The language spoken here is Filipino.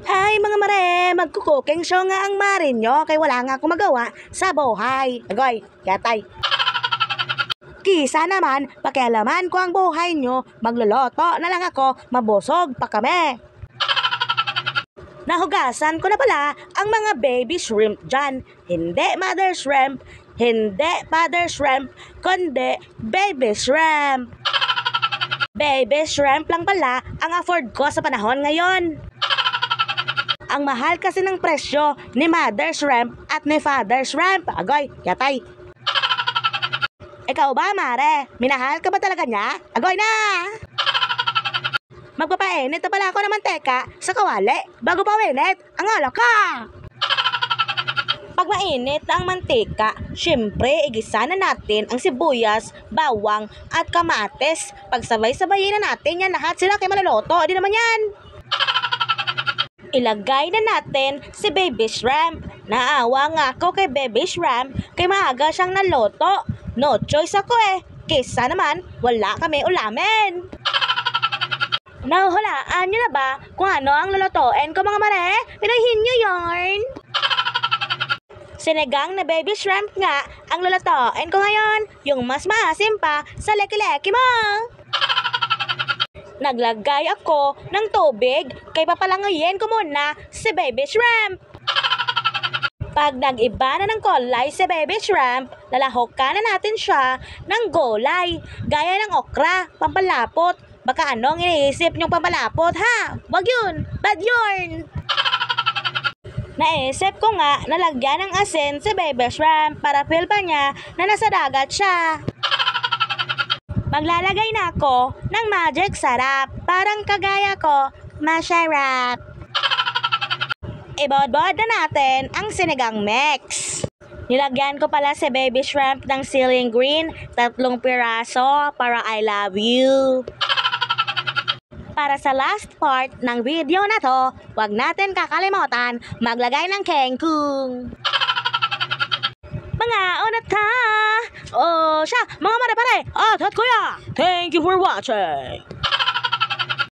Ay mga mare, magkukuking show nga ang mare nyo kay wala nga akong magawa sa buhay. Agoy, yatay. Kisa naman, pakialaman ko ang buhay nyo, magluluto na lang ako, mabusog pa kami. Nahugasan ko na pala ang mga baby shrimp dyan. Hindi mother shrimp, hindi father shrimp, kundi baby shrimp. Baby shrimp lang pala ang afford ko sa panahon ngayon. Ang mahal kasi ng presyo ni mother shrimp at ni father shrimp. Agoy, yatay. Ikaw ba, mare? Minahal ka ba talaga niya? Agoy na! Magpapainit na pala ako ng manteka sa kawali bago pa winit ang alak ka! Pag mainit na ang mantika, syempre igisa na natin ang sibuyas, bawang at kamatis. Pagsabay-sabayin na natin yan lahat sila kay maluluto. Di naman yan! Ilagay na natin si baby shrimp. Naawa nga ako kay baby shrimp kay maaga siyang naluto. No choice ako eh. Kesa naman, wala kami ulamin. Nahuhulaan nyo na ba kung ano ang lulutuin ko mga mare? Pinahin nyo yarn. Sinigang na baby shrimp nga ang lulutuin ko ngayon. Yung mas maasim pa sa leki-leki mo. Naglagay ako ng tubig kay papalangayin ko muna si baby shrimp. Pag nag-iba na ng kulay si baby shrimp, lalahokan na natin siya ng gulay. Gaya ng okra, pampalapot. Baka anong iniisip niyong pampalapot ha? Wag yun, bad yun. Naisip ko nga na lagyan ng asin si baby shrimp para feel pa niya na nasa dagat siya. Maglalagay na ako ng magic sarap, parang kagaya ko, masarap. Ibod-bod na natin ang sinigang mix. Nilagyan ko pala si baby shrimp ng ceiling green, 3 piraso para I love you. Para sa last part ng video na to, huwag natin kakalimutan maglagay ng kengkung. Mga unat ha! O siya, mga mare-pare at kuya, thank you for watching!